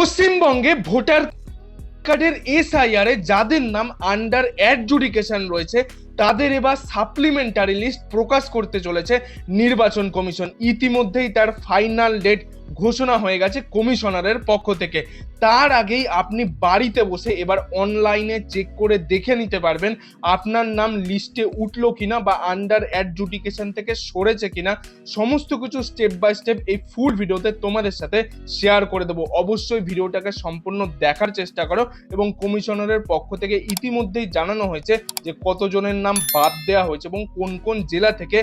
পশ্চিমবঙ্গে ভোটার কার্ডের এসআইআর এ যাদের নাম আন্ডার অ্যাডজুডিকেশন রয়েছে তাদের এবার সাপ্লিমেন্টারি লিস্ট প্রকাশ করতে চলেছে নির্বাচন কমিশন। ইতিমধ্যেই তার ফাইনাল ডেট ঘোষণা হয়ে গেছে কমিশনারের পক্ষ থেকে। তার আগেই আপনি বাড়িতে বসে এবার অনলাইনে চেক করে দেখে নিতে পারবেন আপনার নাম লিস্টে উঠলো কিনা বা আন্ডার অ্যাডজুডিকেশন থেকে সরেছে কিনা। সমস্ত কিছু স্টেপ বাই স্টেপ এই ফুল ভিডিওতে তোমাদের সাথে শেয়ার করে দেবো। অবশ্যই ভিডিওটাকে সম্পূর্ণ দেখার চেষ্টা করো এবং কমিশনারের পক্ষ থেকে ইতিমধ্যেই জানানো হয়েছে যে কতজনের নাম বাদ দেওয়া হয়েছে এবং কোন কোন জেলা থেকে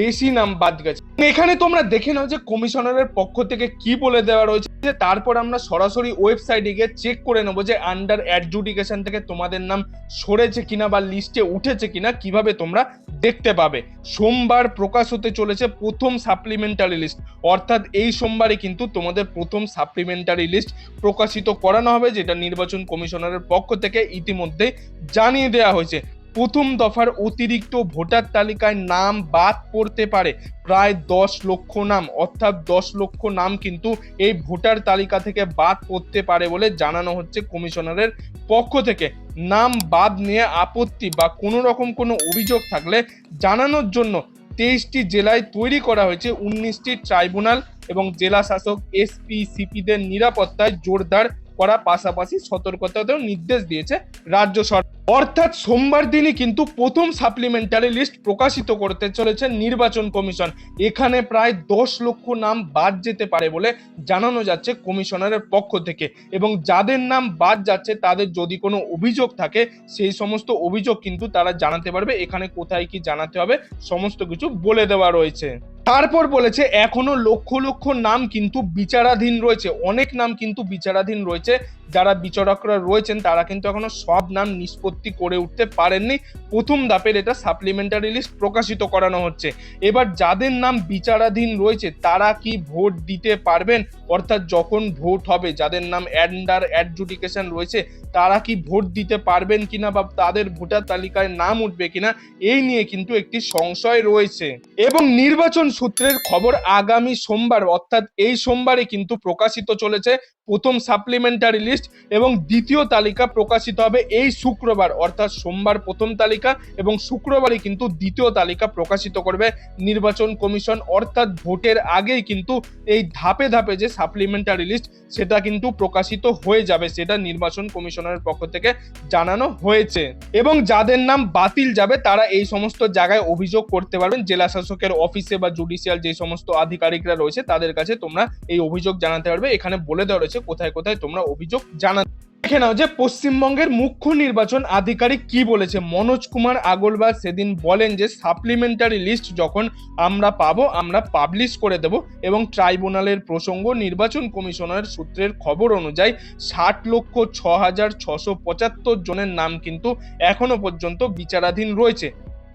বেশি নাম বাদ গেছে। এখানে তোমরা দেখে নাও যে কমিশনারের পক্ষ থেকে কি বলে দেওয়া রয়েছে। তারপর আমরা সরাসরি ওয়েবসাইটে গিয়ে চেক করে নেবো যে আন্ডার অ্যাডজুডিকেশন থেকে তোমাদের নাম সরেছে কিনা বা লিস্টে উঠেছে কিনা, কিভাবে তোমরা দেখতে পাবে। সোমবার প্রকাশ হতে চলেছে প্রথম সাপ্লিমেন্টারি লিস্ট, অর্থাৎ এই সোমবারে কিন্তু তোমাদের প্রথম সাপ্লিমেন্টারি লিস্ট প্রকাশিত করানো হবে, যেটা নির্বাচন কমিশনারের পক্ষ থেকে ইতিমধ্যে জানিয়ে দেওয়া হয়েছে। প্রথম দফার অতিরিক্ত ভোটার তালিকায় নাম বাদ পড়তে পারে প্রায় 10 লক্ষ নাম, অর্থাৎ 10 লক্ষ নাম কিন্তু এই ভোটার তালিকা থেকে বাদ পড়তে পারে বলে জানানো হচ্ছে কমিশনারের পক্ষ থেকে। নাম বাদ নিয়ে আপত্তি বা কোনো রকম কোনো অভিযোগ থাকলে জানানোর জন্য 23টি জেলায় তৈরি করা হয়েছে 19টি ট্রাইব্যুনাল এবং জেলা শাসক এসপি সিপিদের নিরাপত্তায় জোরদার করা পাশাপাশি সতর্কতাতেও নির্দেশ দিয়েছে রাজ্য সরকার। অর্থাৎ সোমবার দিনই কিন্তু প্রথম সাপ্লিমেন্টারি লিস্ট প্রকাশিত করতে চলেছে নির্বাচন কমিশন। এখানে প্রায় 10 লক্ষ নাম বাদ যেতে পারে বলে জানানো যাচ্ছে কমিশনারের পক্ষ থেকে। এবং যাদের নাম বাদ যাচ্ছে তাদের যদি কোনো অভিযোগ থাকে সেই সমস্ত অভিযোগ কিন্তু তারা জানাতে পারবে। এখানে কোথায় কি জানাতে হবে সমস্ত কিছু বলে দেওয়া রয়েছে। তারপর বলেছে এখনো লক্ষ লক্ষ নাম কিন্তু বিচারাধীন রয়েছে, অনেক নাম কিন্তু বিচারাধীন রয়েছে। যারা বিচারকরা রয়েছেন তারা কিন্তু এখনো সব নাম নিষ্পত্তি করে উঠতে পারেননি। প্রথম ধাপের এটা সাপ্লিমেন্টারি লিস্ট প্রকাশিত করানো হচ্ছে। এবার যাদের নাম বিচারাধীন রয়েছে তারা কি ভোট দিতে পারবেন, অর্থাৎ যখন ভোট হবে যাদের নাম আন্ডার অ্যাডজুডিকেশন রয়েছে তারা কি ভোট দিতে পারবেন কিনা বা তাদের ভোটার তালিকায় নাম উঠবে কিনা, এই নিয়ে কিন্তু একটি সংশয় রয়েছে। এবং নির্বাচন সূত্রের খবর আগামী সোমবার অর্থাৎ এই সোমবারে কিন্তু প্রকাশিত চলেছে প্রথম সাপ্লিমেন্টারি লিস্ট এবং দ্বিতীয় তালিকা প্রকাশিত হবে এই শুক্রবার। অর্থাৎ সোমবার প্রথম তালিকা এবং শুক্রবারই কিন্তু দ্বিতীয় তালিকা প্রকাশিত করবে নির্বাচন কমিশন। অর্থাৎ ভোটের আগেই কিন্তু এই ধাপে ধাপে যে সাপ্লিমেন্টারি লিস্ট সেটা কিন্তু প্রকাশিত হয়ে যাবে, সেটা নির্বাচন কমিশনের পক্ষ থেকে জানানো হয়েছে। এবং যাদের নাম বাতিল যাবে তারা এই সমস্ত জায়গায় অভিযোগ করতে পারবেন জেলা শাসকের অফিসে বা জুডিশিয়াল যে সমস্ত আধিকারিকরা রয়েছে তাদের কাছে তোমরা এই অভিযোগ জানাতে পারবে। এখানে বলে দেওয়া রয়েছে কোথায় কোথায় তোমরা অভিযোগ জানাতে। দেখে নাও যে পশ্চিমবঙ্গের মুখ্য নির্বাচন আধিকারিক কি বলেছে। মনোজ কুমার আগরওয়াল সেদিন বলেন যে সাপ্লিমেন্টারি লিস্ট যখন আমরা পাবো আমরা পাবলিশ করে দেব। এবং ট্রাইব্যুনালের প্রসঙ্গ, নির্বাচন কমিশনের সূত্রের খবর অনুযায়ী 60,06,675 জনের নাম কিন্তু এখনো পর্যন্ত বিচারাধীন রয়েছে।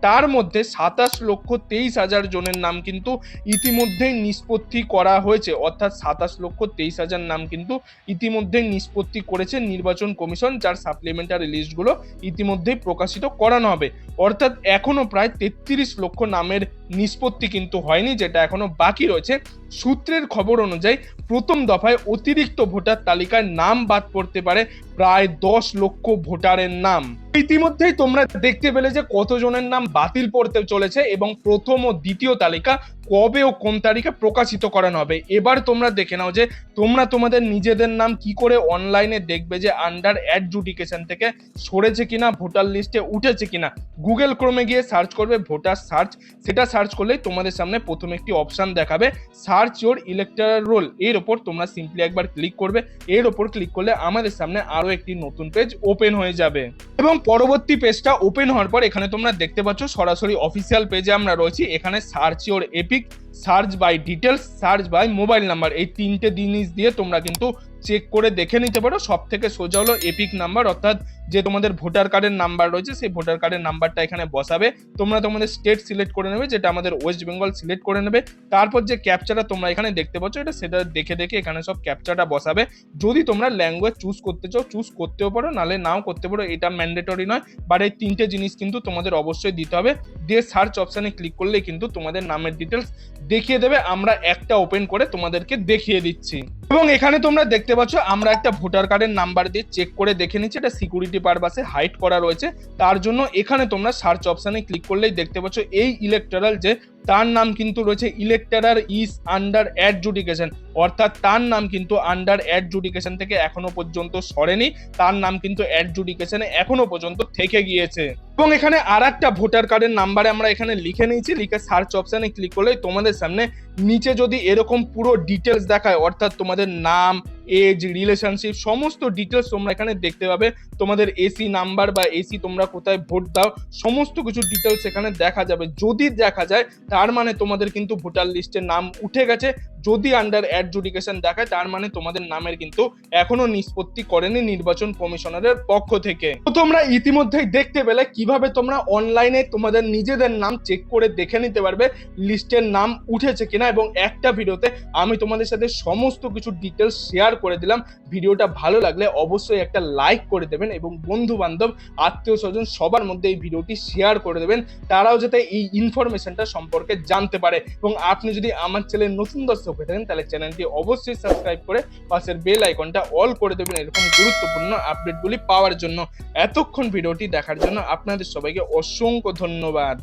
তার মধ্যে 27,23,000 জনের নাম কিন্তু ইতিমধ্যেই নিষ্পত্তি করা হয়েছে, অর্থাৎ 27,23,000 নাম কিন্তু ইতিমধ্যেই নিষ্পত্তি করেছে নির্বাচন কমিশন, যার সাপ্লিমেন্টারি লিস্টগুলো ইতিমধ্যেই প্রকাশিত করানো হবে। অর্থাৎ এখনো প্রায় 33 লক্ষ নামের নিষ্পত্তি কিন্তু হয়নি, যেটা এখনো বাকি রয়েছে। সূত্রের খবর অনুযায়ী প্রথম দফায় অতিরিক্ত ভোটার তালিকায় নাম বাদ পড়তে পারে প্রায় 10 লক্ষ ভোটারের নাম। ইতিমধ্যেই তোমরা দেখতে পেলে যে কতজনের নাম বাতিল পড়তে চলেছে এবং প্রথম ও দ্বিতীয় তালিকা কবে ও কোন তারিখে প্রকাশিত করানো হবে। এবার তোমরা দেখে নাও যে তোমরা তোমাদের নিজেদের নাম কি করে অনলাইনে দেখবে যে আন্ডার অ্যাডজুডিকেশন থেকে সরেছে কিনা, ভোটার লিস্টে উঠেছে কিনা। গুগল ক্রোমে গিয়ে সার্চ করবে ভোটার সার্চ, সেটা সার্চ করলেই তোমাদের সামনে প্রথম একটি অপশন দেখাবে সার্চ ইওর ইলেকটরাল রোল। এর ওপর তোমরা সিম্পলি একবার ক্লিক করবে। এর ওপর ক্লিক করলে আমাদের সামনে আরো একটি নতুন পেজ ওপেন হয়ে যাবে এবং পরবর্তী পেজটা ওপেন হওয়ার পর এখানে তোমরা দেখতে পাচ্ছ সরাসরি অফিসিয়াল পেজে আমরা রয়েছি। এখানে search your EPIC, search by details, search by mobile number, এই তিনটে জিনিস দিয়ে তোমরা কিন্তু চেক করে দেখে নিতে পারো। সব থেকে সোজা হলো এপিক নাম্বার, অর্থাৎ যে তোমাদের ভোটার কার্ডের নাম্বার রয়েছে সেই ভোটার কার্ডের নাম্বারটা এখানে বসাবে। তোমরা তোমাদের স্টেট সিলেক্ট করে নেবে, যেটা আমাদের ওয়েস্ট বেঙ্গল সিলেক্ট করে নেবে। তারপর যে ক্যাপচাটা তোমরা এখানে দেখতে পাচ্ছ এটা সেটা দেখে দেখে এখানে সব ক্যাপচাটা বসাবে। যদি তোমরা ল্যাঙ্গুয়েজ চুজ করতে চাও চুজ করতেও পারো, নাহলে নাও করতে পারো, এটা ম্যান্ডেটরি নয়। বাট এই তিনটে জিনিস কিন্তু তোমাদের অবশ্যই দিতে হবে। দিয়ে সার্চ অপশানে ক্লিক করলেই কিন্তু তোমাদের নামের ডিটেলস দেখিয়ে দেবে। আমরা একটা ওপেন করে তোমাদেরকে দেখিয়ে দিচ্ছি। এবং এখানে তোমরা দেখতে পাচ্ছ আমরা একটা ভোটার কার্ডের নাম্বার দিয়ে চেক করে দেখে নিচ্ছি, এটা সিকিউরিটি পারপাসে হাইড করা রয়েছে। তার জন্য এখানে তোমরা সার্চ অপশনে ক্লিক করলেই দেখতে পাচ্ছ এই ইলেকটোরাল যে তার নাম কিন্তু রয়েছে ইলেকটোরাল ইজ আন্ডার অ্যাডজুডিকেশন, অর্থাৎ তার নাম কিন্তু আন্ডার অ্যাডজুডিকেশন থেকে এখনো পর্যন্ত সরেনি, তার নাম কিন্তু অ্যাডজুডিকেশনে এখনো পর্যন্ত থেকে গিয়েছে। এবং এখানে আর একটা ভোটার কার্ডের নাম্বারে আমরা এখানে লিখে নিয়েছি, লিখে সার্চ অপশনে ক্লিক করলেই তোমাদের সামনে নিচে যদি এরকম পুরো ডিটেলস দেখায়, অর্থাৎ তোমাদের নাম, এজ, রিলেশনশিপ সমস্ত ডিটেলস তোমরা এখানে দেখতে পাবে। তোমাদের এসি নাম্বার বা এসি তোমরা কোথায় ভোট দাও সমস্ত কিছু ডিটেলস এখানে দেখা যাবে। যদি দেখা যায় তার মানে তোমাদের কিন্তু ভোটার লিস্টে নাম উঠে গেছে, যদি আন্ডার অ্যাডজুডিকেশন দেখায় তার মানে তোমাদের নামের কিন্তু এখনো নিষ্পত্তি করেনি নির্বাচন কমিশনারের পক্ষ থেকে। তো তোমরা ইতিমধ্যেই দেখতে পেলে কিভাবে তোমরা অনলাইনে তোমাদের নিজেদের নাম চেক করে দেখে নিতে পারবে লিস্টের নাম উঠেছে কিনা, এবং একটা ভিডিওতে আমি তোমাদের সাথে সমস্ত কিছু ডিটেলস শেয়ার করে দিলাম। ভিডিওটা ভালো লাগলে অবশ্যই একটা লাইক করে দেবেন এবং বন্ধু বান্ধব, আত্মীয় স্বজন সবার মধ্যে এই ভিডিওটি শেয়ার করে দেবেন, তারাও যাতে এই ইনফরমেশনটা সম্পর্কে জানতে পারে। এবং আপনি যদি আমার চ্যানেল নতুন দর্শক হয়ে থাকেন তাহলে চ্যানেলটি অবশ্যই সাবস্ক্রাইব করে পাশের বেল আইকনটা অল করে দেবেন এরকম গুরুত্বপূর্ণ আপডেটগুলি পাওয়ার জন্য। এতক্ষণ ভিডিওটি দেখার জন্য আপনাদের সবাইকে অসংখ্য ধন্যবাদ।